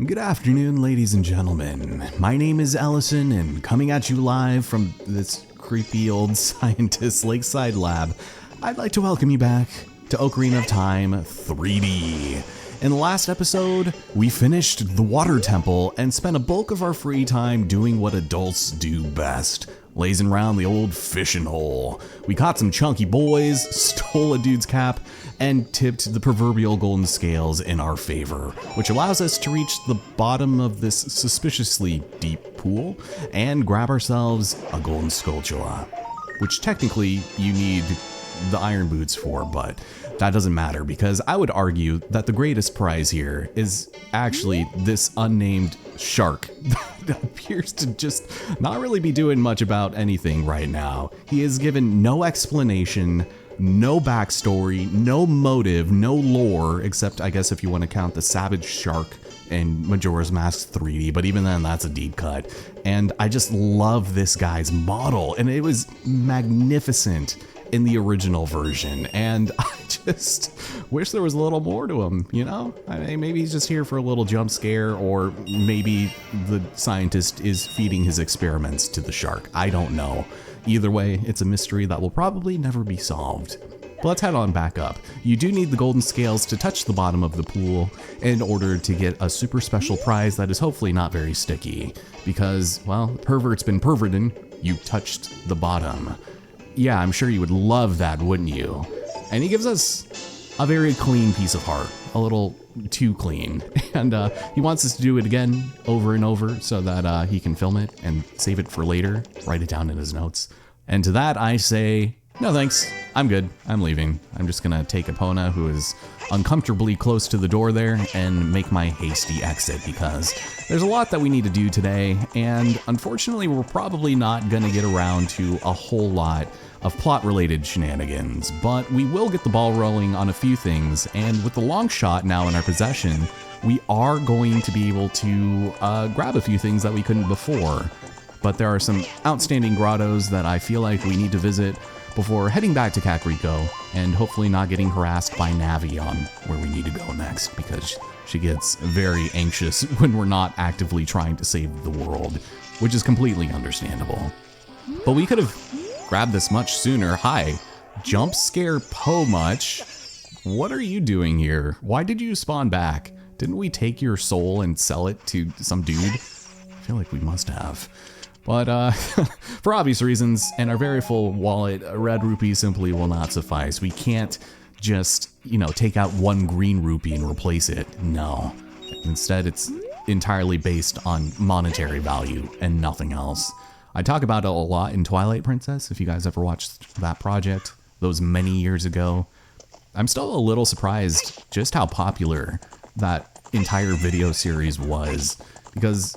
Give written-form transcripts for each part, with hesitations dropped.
Good afternoon, ladies and gentlemen. My name is Allison, and coming at you live from this creepy old scientist lakeside lab, I'd like to welcome you back to Ocarina of Time 3D. In the last episode, we finished the water temple and spent a bulk of our free time doing what adults do best, lazing around the old fishing hole. We caught some chunky boys, stole a dude's cap, and tipped the proverbial golden scales in our favor, which allows us to reach the bottom of this suspiciously deep pool and grab ourselves a golden sculpture, which technically you need the iron boots for, but that doesn't matter because I would argue that the greatest prize here is actually this unnamed shark that appears to just not really be doing much about anything right now. He is given no explanation, no backstory, no motive, no lore, except I guess if you want to count the Savage Shark in Majora's Mask 3D, but even then that's a deep cut. And I just love this guy's model, and it was magnificent in the original version, and I just wish there was a little more to him, you know? I mean, maybe he's just here for a little jump scare, or maybe the scientist is feeding his experiments to the shark. I don't know. Either way, it's a mystery that will probably never be solved. But let's head on back up. You do need the golden scales to touch the bottom of the pool in order to get a super special prize that is hopefully not very sticky, because, well, pervert's been perverting. You touched the bottom. Yeah, I'm sure you would love that, wouldn't you? And he gives us a very clean piece of heart, a little too clean. And he wants us to do it again over and over so that he can film it and save it for later, write it down in his notes. And to that I say, no thanks, I'm good, I'm leaving. I'm just gonna take Epona, who is uncomfortably close to the door there, and make my hasty exit because there's a lot that we need to do today, and unfortunately we're probably not gonna get around to a whole lot of plot-related shenanigans, but we will get the ball rolling on a few things, and with the long shot now in our possession, we are going to be able to grab a few things that we couldn't before. But there are some outstanding grottos that I feel like we need to visit before heading back to Kakariko and hopefully not getting harassed by Navi on where we need to go next, because she gets very anxious when we're not actively trying to save the world, which is completely understandable. But we could have grabbed this much sooner. Hi, jump scare Much. What are you doing here? Why did you spawn back? Didn't we take your soul and sell it to some dude? I feel like we must have. But for obvious reasons, and our very full wallet, a red rupee simply will not suffice. We can't just, take out one green rupee and replace it. No. Instead, it's entirely based on monetary value and nothing else. I talk about it a lot in Twilight Princess, if you guys ever watched that project, those many years ago. I'm still a little surprised just how popular that entire video series was, because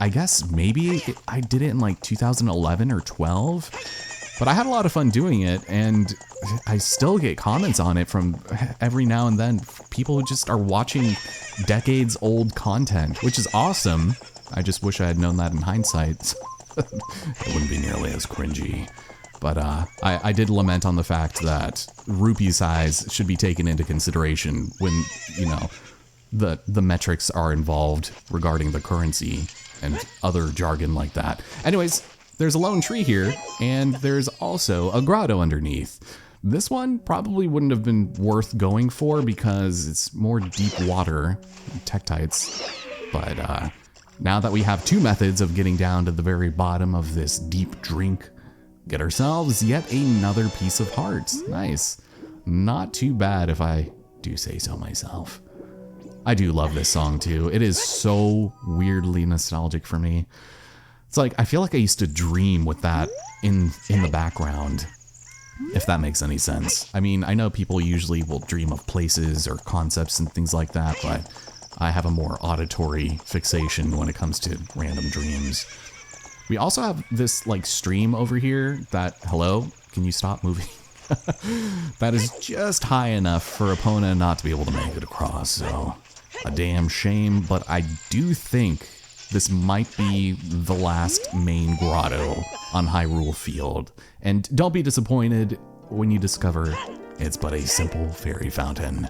I guess maybe I did it in like 2011 or 12, but I had a lot of fun doing it, and I still get comments on it from every now and then. People who just are watching decades old content, which is awesome. I just wish I had known that in hindsight. It wouldn't be nearly as cringy. But I did lament on the fact that rupee size should be taken into consideration when, the metrics are involved regarding the currency and other jargon like that. Anyways, there's a lone tree here, and there's also a grotto underneath. This one probably wouldn't have been worth going for because it's more deep water, tektites, but now that we have two methods of getting down to the very bottom of this deep drink, get ourselves yet another piece of heart. Nice. Not too bad if I do say so myself. I do love this song too. It is so weirdly nostalgic for me. It's like, I feel like I used to dream with that in the background, if that makes any sense. I mean, I know people usually will dream of places or concepts and things like that, but I have a more auditory fixation when it comes to random dreams. We also have this stream over here that, hello, can you stop moving? That is just high enough for Epona not to be able to make it across, so a damn shame, but I do think this might be the last main grotto on Hyrule Field. And don't be disappointed when you discover it's but a simple fairy fountain.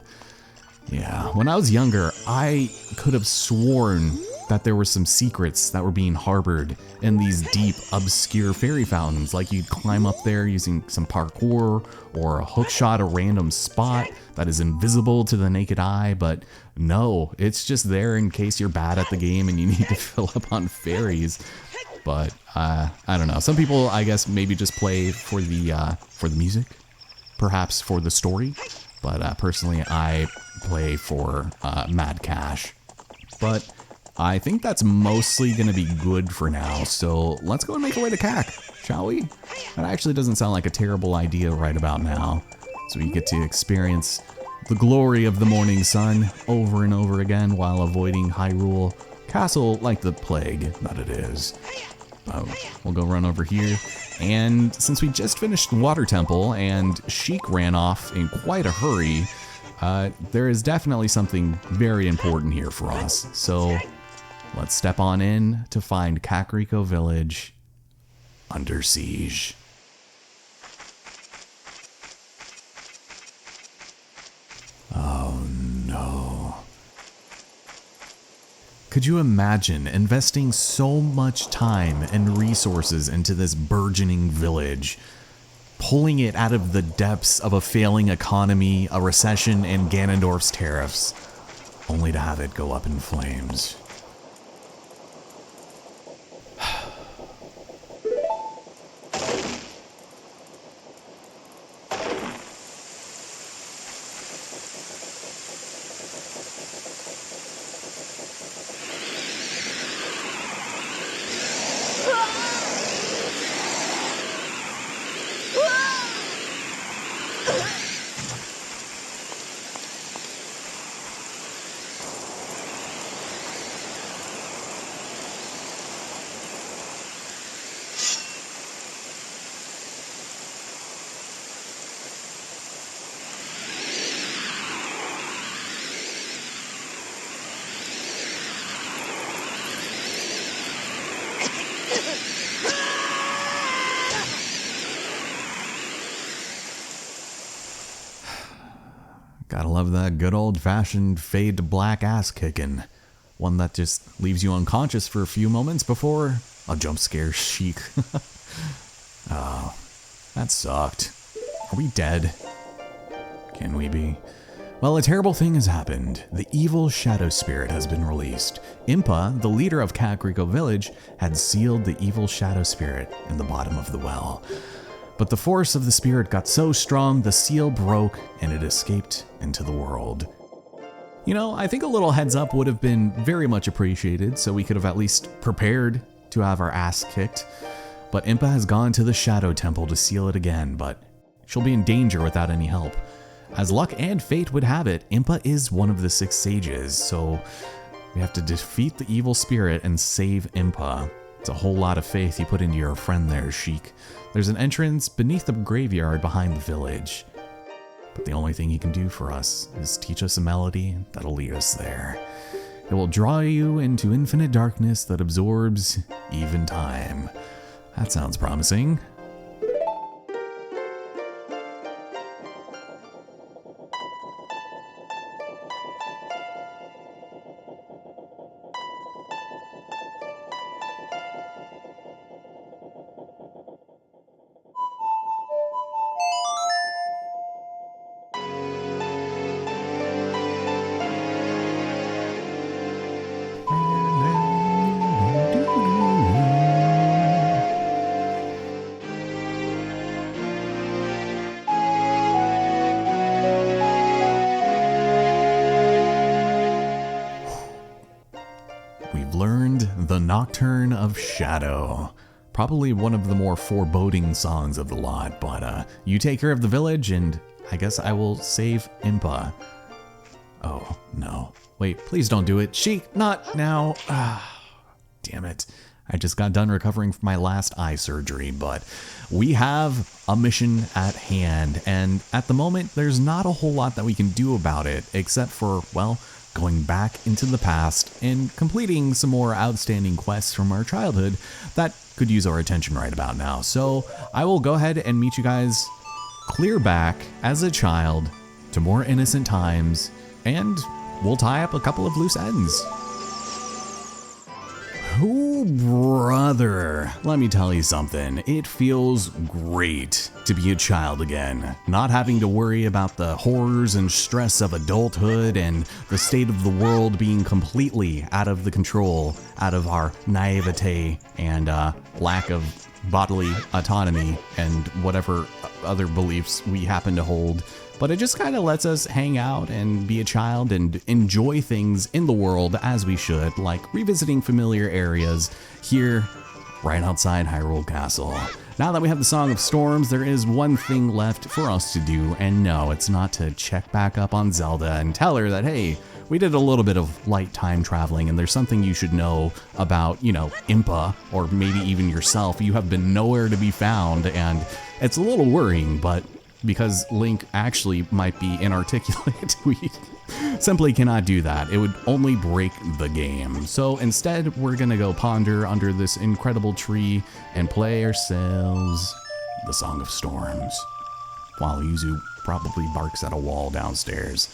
Yeah, when I was younger, I could have sworn that there were some secrets that were being harbored in these deep, obscure fairy fountains. Like you'd climb up there using some parkour or a hookshot a random spot that is invisible to the naked eye, but no, it's just there in case you're bad at the game and you need to fill up on fairies. But I don't know. Some people, I guess, maybe just play for the music, perhaps for the story. But personally, I play for Mad Cash. But I think that's mostly going to be good for now. So let's go and make our way to CAC, shall we? That actually doesn't sound like a terrible idea right about now. So we get to experience the glory of the morning sun over and over again while avoiding Hyrule Castle like the plague that it is. We'll go run over here. And since we just finished the Water Temple and Sheik ran off in quite a hurry, there is definitely something very important here for us. So let's step on in to find Kakariko Village under siege. Oh no. Could you imagine investing so much time and resources into this burgeoning village, pulling it out of the depths of a failing economy, a recession, and Ganondorf's tariffs, only to have it go up in flames? Gotta love that good old-fashioned fade to black ass kicking. One that just leaves you unconscious for a few moments before a jump scare Sheik. Oh, that sucked. Are we dead? Can we be? Well, a terrible thing has happened. The evil shadow spirit has been released. Impa, the leader of Kakariko Village, had sealed the evil shadow spirit in the bottom of the well. But the force of the spirit got so strong, the seal broke and it escaped into the world. You know, I think a little heads up would have been very much appreciated, so we could have at least prepared to have our ass kicked. But Impa has gone to the Shadow Temple to seal it again, but she'll be in danger without any help. As luck and fate would have it, Impa is one of the 6 sages, so we have to defeat the evil spirit and save Impa. It's a whole lot of faith you put into your friend there, Sheik. There's an entrance beneath the graveyard behind the village. But the only thing he can do for us is teach us a melody that'll lead us there. It will draw you into infinite darkness that absorbs even time. That sounds promising. The Nocturne of Shadow. Probably one of the more foreboding songs of the lot, but you take care of the village and I guess I will save Impa. Oh, no. Wait, please don't do it. Sheik, not now. Damn it. I just got done recovering from my last eye surgery, but we have a mission at hand, and at the moment, there's not a whole lot that we can do about it, except for, well, going back into the past and completing some more outstanding quests from our childhood that could use our attention right about now. So I will go ahead and meet you guys clear back as a child to more innocent times and we'll tie up a couple of loose ends. Oh, brother, let me tell you something. It feels great to be a child again, not having to worry about the horrors and stress of adulthood and the state of the world being completely out of the control, out of our naivete and lack of bodily autonomy and whatever other beliefs we happen to hold. But it just kind of lets us hang out and be a child and enjoy things in the world as we should, like revisiting familiar areas here right outside Hyrule Castle. Now that we have the Song of Storms, there is one thing left for us to do, and no, it's not to check back up on Zelda and tell her that, hey, we did a little bit of light time traveling and there's something you should know about, Impa, or maybe even yourself. You have been nowhere to be found, and it's a little worrying, but because Link actually might be inarticulate, we simply cannot do that. It would only break the game. So instead, we're gonna go ponder under this incredible tree and play ourselves the Song of Storms, while Yuzu probably barks at a wall downstairs.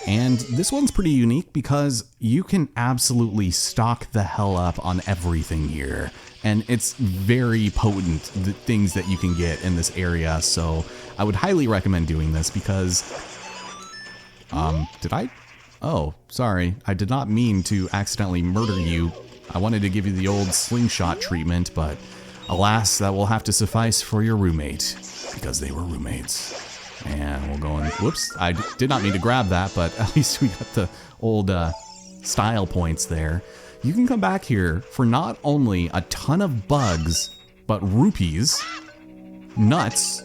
And this one's pretty unique because you can absolutely stock the hell up on everything here. And it's very potent, the things that you can get in this area. So I would highly recommend doing this because, oh, sorry. I did not mean to accidentally murder you. I wanted to give you the old slingshot treatment, but alas, that will have to suffice for your roommate, because they were roommates. And we'll go in, whoops, I did not mean to grab that, but at least we got the old style points there. You can come back here for not only a ton of bugs, but rupees, nuts,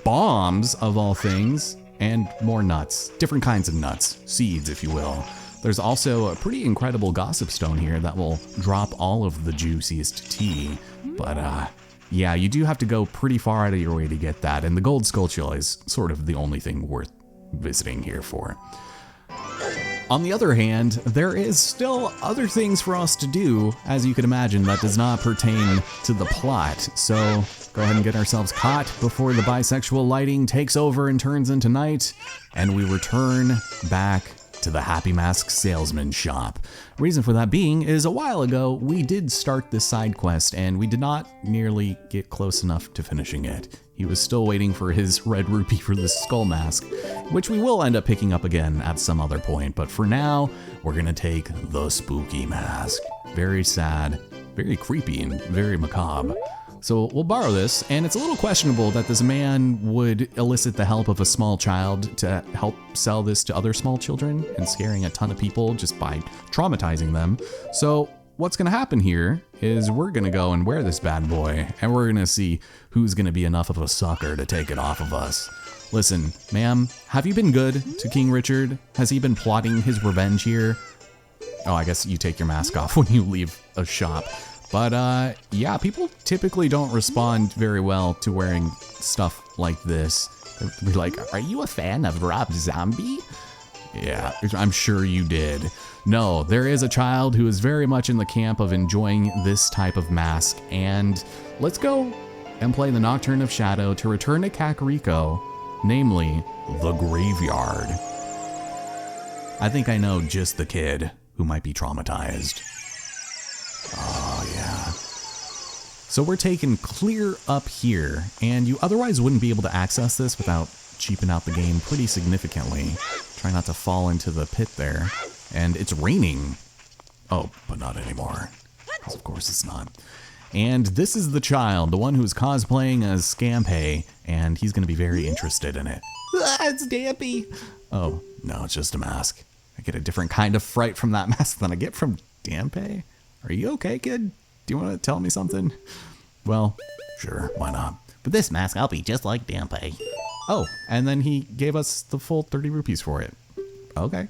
bombs of all things, and more nuts. Different kinds of nuts, seeds if you will. There's also a pretty incredible gossip stone here that will drop all of the juiciest tea. But yeah, you do have to go pretty far out of your way to get that, and the gold skulltula is sort of the only thing worth visiting here for. On the other hand, there is still other things for us to do, as you can imagine, that does not pertain to the plot. So go ahead and get ourselves caught before the bisexual lighting takes over and turns into night, and we return back to the Happy Mask Salesman shop. Reason for that being is a while ago we did start this side quest and we did not nearly get close enough to finishing it. He was still waiting for his red rupee for the skull mask, which we will end up picking up again at some other point, but for now we're gonna take the spooky mask. Very sad, very creepy, and very macabre. So we'll borrow this, and it's a little questionable that this man would elicit the help of a small child to help sell this to other small children and scaring a ton of people just by traumatizing them. So what's gonna happen here is we're gonna go and wear this bad boy, and we're gonna see who's gonna be enough of a sucker to take it off of us. Listen, ma'am, have you been good to King Richard? Has he been plotting his revenge here? Oh, I guess you take your mask off when you leave a shop. But yeah, people typically don't respond very well to wearing stuff like this. They'll be like, are you a fan of Rob Zombie? Yeah, I'm sure you did. No, there is a child who is very much in the camp of enjoying this type of mask, and let's go and play the Nocturne of Shadow to return to Kakariko, namely the graveyard. I think I know just the kid who might be traumatized. Oh yeah. So we're taken clear up here, and you otherwise wouldn't be able to access this without cheaping out the game pretty significantly. Try not to fall into the pit there. And it's raining. Oh, but not anymore. Because of course it's not. And this is the child, the one who's cosplaying as Scampe, and he's going to be very interested in it. Ah, it's Dampy. Oh, no, it's just a mask. I get a different kind of fright from that mask than I get from Dampé. Are you okay, kid? Do you want to tell me something? Well, sure, why not? With this mask, I'll be just like Dampé. Oh, and then he gave us the full 30 rupees for it. Okay.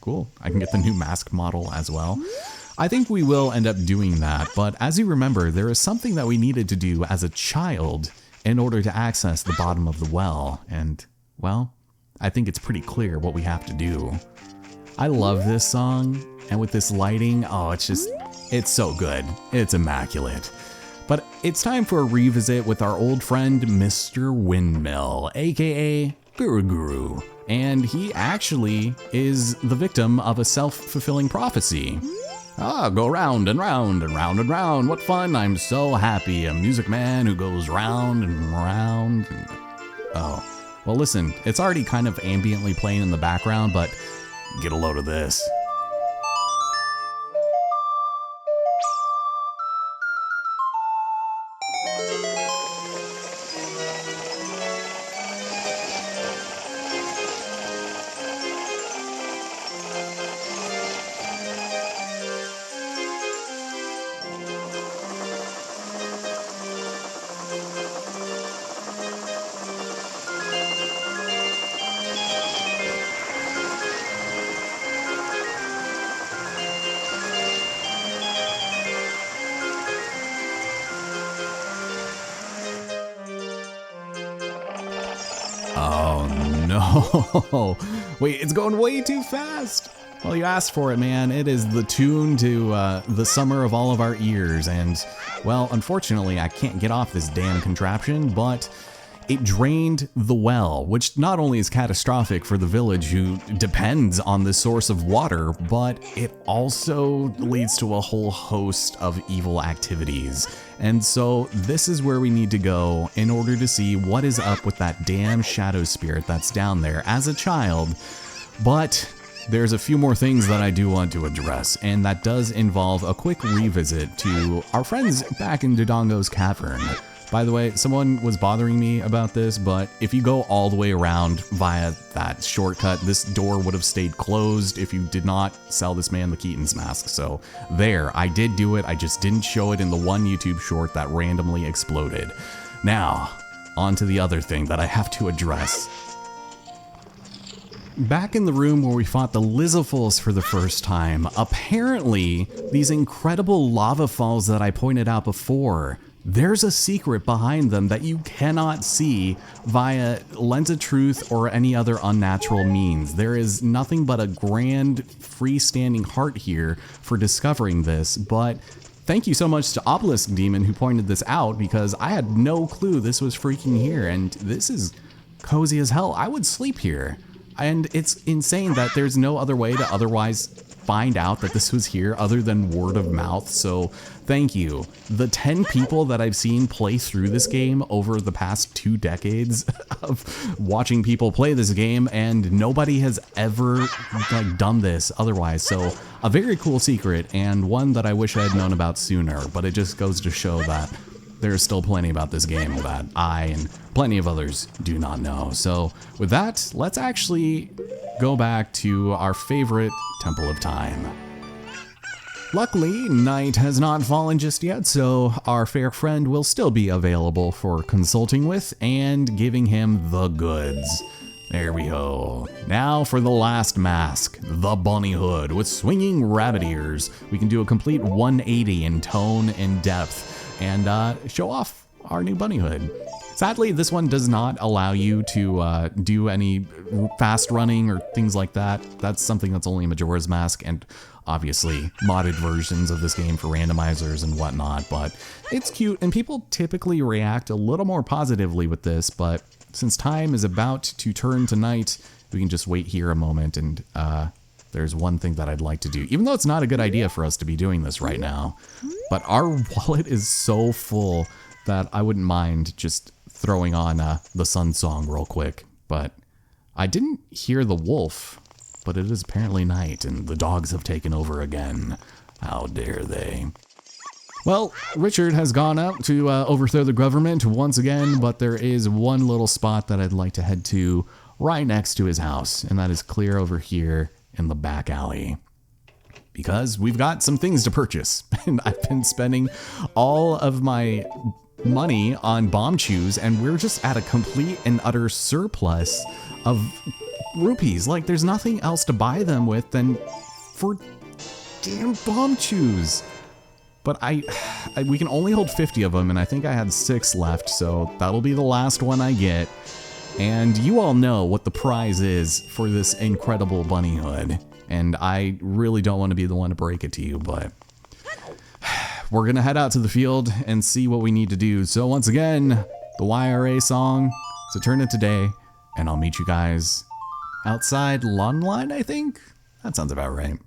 Cool. I can get the new mask model as well. I think we will end up doing that, but as you remember, there is something that we needed to do as a child in order to access the bottom of the well, and, well, I think it's pretty clear what we have to do. I love this song, and with this lighting, oh, it's so good. It's immaculate. But it's time for a revisit with our old friend, Mr. Windmill, aka Guru Guru. and he actually is the victim of a self-fulfilling prophecy. Ah, go round and round and round and round. What fun. I'm so happy. A music man who goes round and round. Oh, well, listen, it's already kind of ambiently playing in the background, but get a load of this. Oh no. Wait, it's going way too fast. Well, you asked for it, man. It is the tune to the summer of all of our ears. And, well, unfortunately, I can't get off this damn contraption, but it drained the well, which not only is catastrophic for the village who depends on this source of water, but it also leads to a whole host of evil activities. And so this is where we need to go in order to see what is up with that damn shadow spirit that's down there as a child. But there's a few more things that I do want to address, and that does involve a quick revisit to our friends back in Dodongo's Cavern. By the way, someone was bothering me about this, but if you go all the way around via that shortcut, this door would have stayed closed if you did not sell this man the Keaton's mask. So there, I did do it. I just didn't show it in the one YouTube short that randomly exploded. Now, on to the other thing that I have to address. Back in the room where we fought the Lizafulls for the first time, apparently these incredible lava falls that I pointed out before, there's a secret behind them that you cannot see via lens of truth or any other unnatural means. There is nothing but a grand freestanding heart here for discovering this, but thank you so much to Obelisk Demon who pointed this out, because I had no clue this was freaking here, and this is cozy as hell. I would sleep here. And it's insane that there's no other way to otherwise find out that this was here other than word of mouth. So thank you. The 10 people that I've seen play through this game over the past 2 decades of watching people play this game, and nobody has ever done this otherwise. So a very cool secret, and one that I wish I had known about sooner, but it just goes to show that there's still plenty about this game that I and plenty of others do not know. So with that, let's actually go back to our favorite Temple of Time. Luckily, night has not fallen just yet, so our fair friend will still be available for consulting with and giving him the goods. There we go. Now for the last mask, the bunny hood with swinging rabbit ears. We can do a complete 180 in tone and depth and show off our new bunny hood. Sadly, this one does not allow you to do any fast running or things like that. That's something that's only Majora's Mask and obviously modded versions of this game for randomizers and whatnot, but it's cute and people typically react a little more positively with this, but since time is about to turn to night, we can just wait here a moment, and there's one thing that I'd like to do, even though it's not a good idea for us to be doing this right now, but our wallet is so full that I wouldn't mind just throwing on the Sun Song real quick. But I didn't hear the wolf, but it is apparently night and the dogs have taken over again. How dare they? Well, Richard has gone out to overthrow the government once again, but there is one little spot that I'd like to head to right next to his house, and that is clear over here in the back alley. Because we've got some things to purchase, and I've been spending all of my money on bomb chews, and we're just at a complete and utter surplus of rupees. Like, there's nothing else to buy them with than for damn bomb chews. But we can only hold 50 of them, and I think I had 6 left, so that'll be the last one I get. And you all know what the prize is for this incredible bunny hood, and I really don't want to be the one to break it to you, but we're gonna head out to the field and see what we need to do. So once again, the YRA song, so turn it today, and I'll meet you guys outside lawn line, I think? That sounds about right.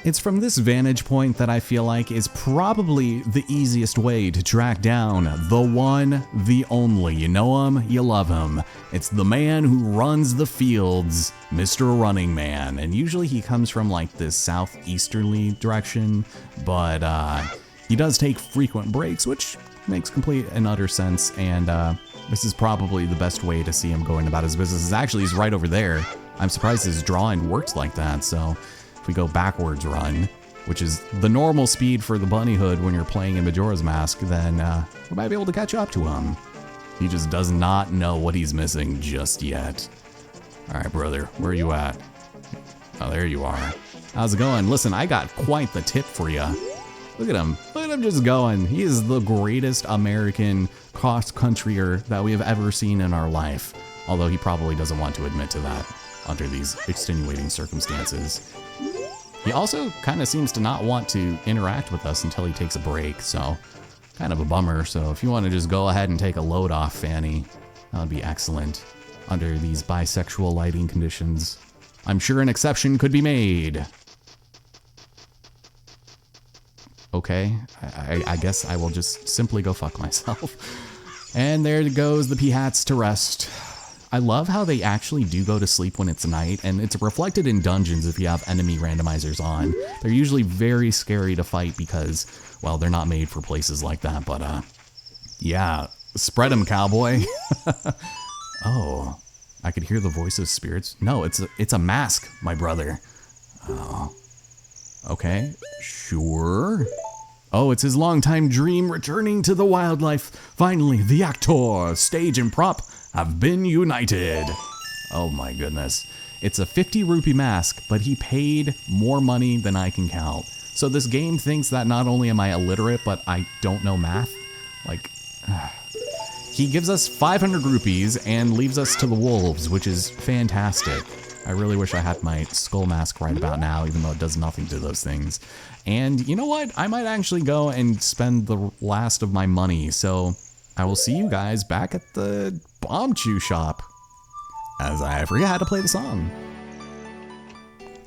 It's from this vantage point that I feel like is probably the easiest way to track down the one, the only. You know him, you love him. It's the man who runs the fields, Mr. Running Man. And usually he comes from like this southeasterly direction, but he does take frequent breaks, which makes complete and utter sense. And this is probably the best way to see him going about his business. Actually, he's right over there. I'm surprised his drawing works like that, so if we go backwards run, which is the normal speed for the bunny hood when you're playing in Majora's Mask, then we might be able to catch up to him. He just does not know what he's missing just yet. All right, brother, where are you at? Oh, there you are. How's it going? Listen, I got quite the tip for you. Look at him. Look at him just going. He is the greatest American cross-countryer that we have ever seen in our life. Although he probably doesn't want to admit to that under these extenuating circumstances. He also kind of seems to not want to interact with us until he takes a break, so kind of a bummer. So if you want to just go ahead and take a load off, Fanny, that would be excellent under these bisexual lighting conditions. I'm sure an exception could be made. Okay, I guess I will just simply go fuck myself. And there goes the Peahats to rest. I love how they actually do go to sleep when it's night, and it's reflected in dungeons if you have enemy randomizers on. They're usually very scary to fight because, well, they're not made for places like that, but yeah, spread 'em, cowboy. Oh, I could hear the voice of spirits. No, it's a mask, my brother. Oh, okay, sure. Oh, it's his longtime dream returning to the wildlife. Finally, the actor, stage and prop have been united. Oh my goodness. It's a 50 rupee mask, but he paid more money than I can count. So this game thinks that not only am I illiterate, but I don't know math. Like, he gives us 500 rupees and leaves us to the wolves, which is fantastic. I really wish I had my skull mask right about now, even though it does nothing to those things. And you know what? I might actually go and spend the last of my money. So I will see you guys back at the Bomb Chew shop, as I forget how to play the song.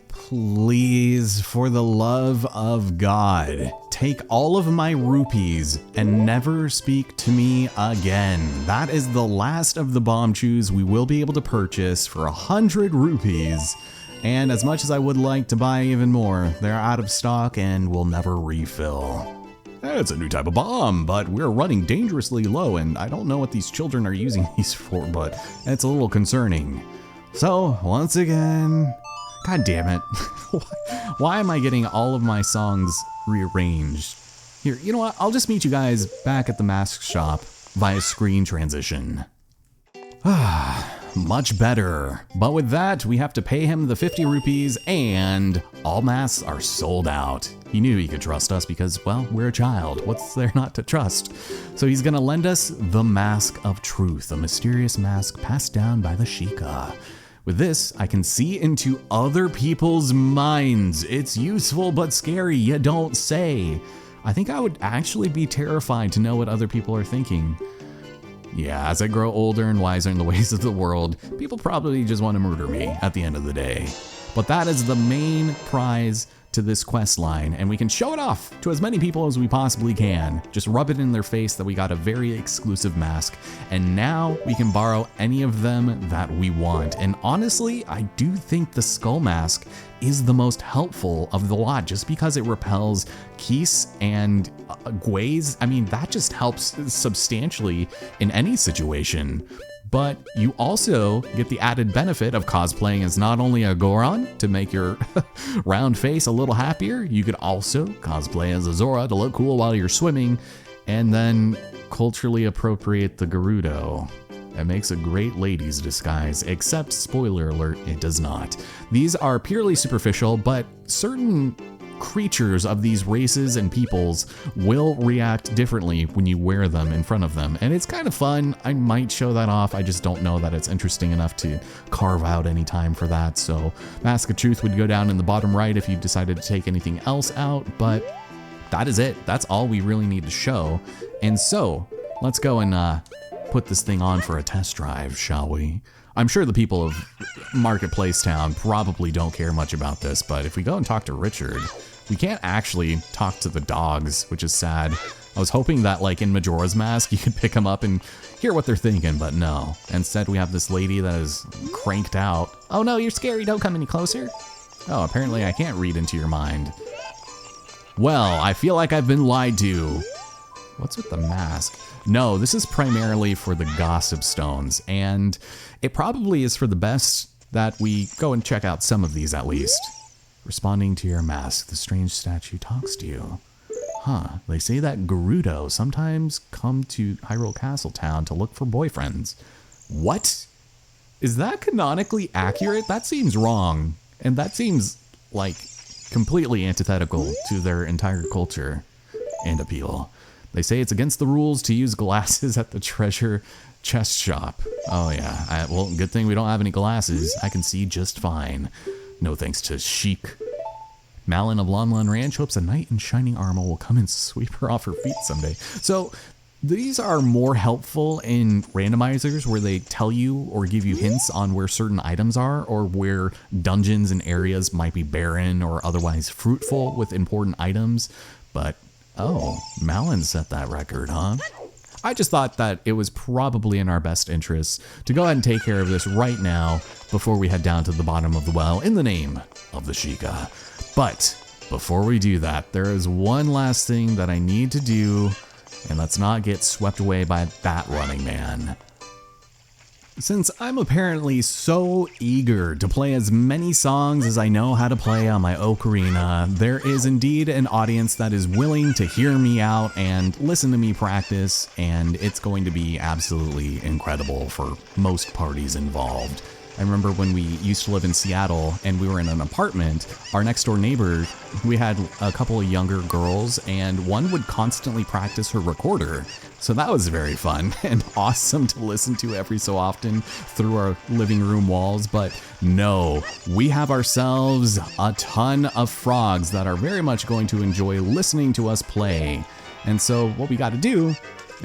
Please, for the love of God, take all of my rupees and never speak to me again. That is the last of the Bomb Chews we will be able to purchase for 100 rupees. And as much as I would like to buy even more, they're out of stock and will never refill. It's a new type of bomb, but we're running dangerously low, and I don't know what these children are using these for, but it's a little concerning. So, once again, god damn it. Why am I getting all of my songs rearranged? Here, you know what? I'll just meet you guys back at the mask shop via screen transition. Much better. But with that, we have to pay him the 50 rupees, and all masks are sold out. He knew he could trust us because, well, we're a child. What's there not to trust? So he's gonna lend us the Mask of Truth, a mysterious mask passed down by the Sheikah. With this, I can see into other people's minds. It's useful but scary, you don't say. I think I would actually be terrified to know what other people are thinking. Yeah, as I grow older and wiser in the ways of the world, people probably just want to murder me at the end of the day. But that is the main prize to this quest line, and we can show it off to as many people as we possibly can. Just rub it in their face that we got a very exclusive mask, and now we can borrow any of them that we want. And honestly, I do think the skull mask is the most helpful of the lot, just because it repels Keese and Gwaze. I mean, that just helps substantially in any situation. But you also get the added benefit of cosplaying as not only a Goron to make your round face a little happier, you could also cosplay as a Zora to look cool while you're swimming, and then culturally appropriate the Gerudo. It makes a great lady's disguise, except, spoiler alert, it does not. These are purely superficial, but certain creatures of these races and peoples will react differently when you wear them in front of them, and it's kind of fun. I might show that off, I just don't know that it's interesting enough to carve out any time for that. So Mask of Truth would go down in the bottom right if you decided to take anything else out, but that is it. That's all we really need to show. And so let's go and put this thing on for a test drive, shall we? I'm sure the people of Marketplace Town probably don't care much about this, but if we go and talk to Richard, we can't actually talk to the dogs, which is sad. I was hoping that, like in Majora's Mask, you could pick them up and hear what they're thinking, but no. Instead, we have this lady that is cranked out. Oh no, you're scary, don't come any closer. Oh, apparently I can't read into your mind. Well, I feel like I've been lied to. What's with the mask? No, this is primarily for the gossip stones, and it probably is for the best that we go and check out some of these at least. Responding to your mask, the strange statue talks to you. Huh, they say that Gerudo sometimes come to Hyrule Castle Town to look for boyfriends. What? Is that canonically accurate? That seems wrong. And that seems, like, completely antithetical to their entire culture and appeal. They say it's against the rules to use glasses at the treasure chest shop. Oh yeah, well, good thing we don't have any glasses. I can see just fine. No thanks to Chic. Malin of Lon Lon Ranch hopes a knight in shining armor will come and sweep her off her feet someday. So these are more helpful in randomizers where they tell you or give you hints on where certain items are or where dungeons and areas might be barren or otherwise fruitful with important items. But, oh, Malin set that record, huh? I just thought that it was probably in our best interest to go ahead and take care of this right now before we head down to the bottom of the well in the name of the Sheikah. But before we do that, there is one last thing that I need to do, and let's not get swept away by that running man. Since I'm apparently so eager to play as many songs as I know how to play on my Ocarina, there is indeed an audience that is willing to hear me out and listen to me practice, and it's going to be absolutely incredible for most parties involved. I remember when we used to live in Seattle and we were in an apartment, our next door neighbor, we had a couple of younger girls and one would constantly practice her recorder. So that was very fun and awesome to listen to every so often through our living room walls. But no, we have ourselves a ton of frogs that are very much going to enjoy listening to us play. And so what we got to do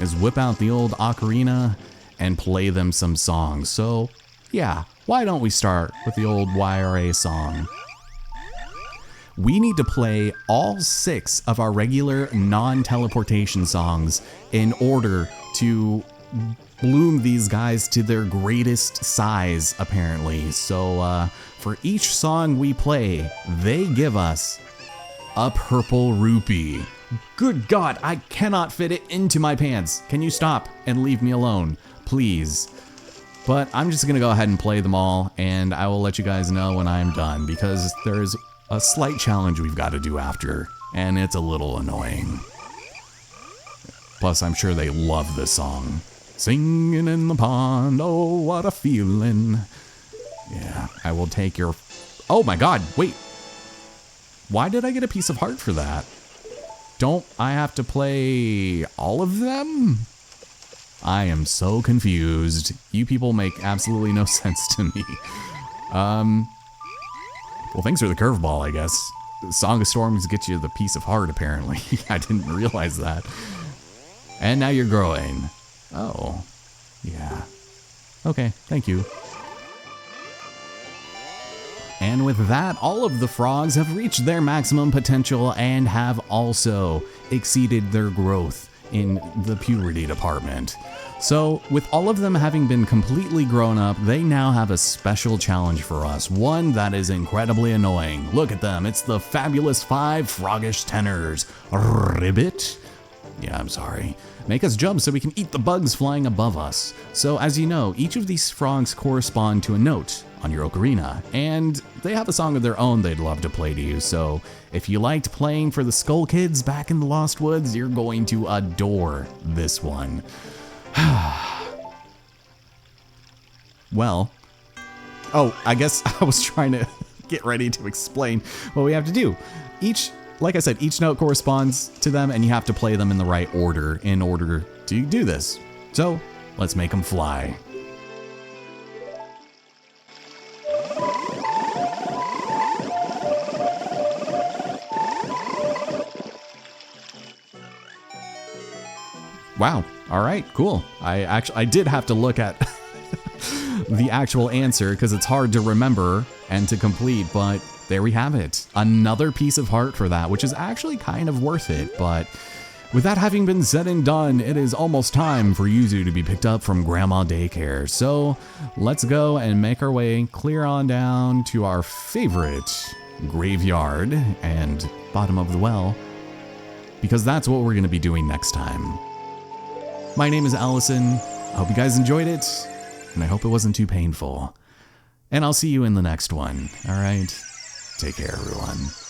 is whip out the old ocarina and play them some songs. So yeah, why don't we start with the old YRA song? We need to play all 6 of our regular non-teleportation songs in order to bloom these guys to their greatest size, apparently. So for each song we play, they give us a purple rupee. Good God, I cannot fit it into my pants. Can you stop and leave me alone, please? But I'm just gonna go ahead and play them all, and I will let you guys know when I'm done, because there's a slight challenge we've got to do after, and it's a little annoying. Plus, I'm sure they love this song. Singing in the pond, oh, what a feeling. Yeah, I will take your... Oh my God, wait. Why did I get a piece of heart for that? Don't I have to play all of them? I am so confused. You people make absolutely no sense to me. Well, thanks for the curveball, I guess. Song of Storms gets you the piece of heart, apparently. I didn't realize that. And now you're growing. Oh, yeah. Okay, thank you. And with that, all of the frogs have reached their maximum potential and have also exceeded their growth in the puberty department. So, with all of them having been completely grown up, they now have a special challenge for us, one that is incredibly annoying. Look at them, it's the fabulous 5 froggish tenors. Ribbit? Yeah, I'm sorry. Make us jump so we can eat the bugs flying above us. So, as you know, each of these frogs correspond to a note on your ocarina, and they have a song of their own they'd love to play to you. So, if you liked playing for the Skull Kids back in the Lost Woods, you're going to adore this one. Well, oh, I guess I was trying to get ready to explain what we have to do. Like I said, each note corresponds to them, and you have to play them in the right order in order to do this. So, let's make them fly. Wow. All right, cool. I did have to look at the actual answer because it's hard to remember and to complete, but there we have it. Another piece of heart for that, which is actually kind of worth it, but with that having been said and done, it is almost time for Yuzu to be picked up from Grandma Daycare. So let's go and make our way clear on down to our favorite graveyard and bottom of the well, because that's what we're going to be doing next time. My name is Allison. I hope you guys enjoyed it, and I hope it wasn't too painful. And I'll see you in the next one. All right? Take care, everyone.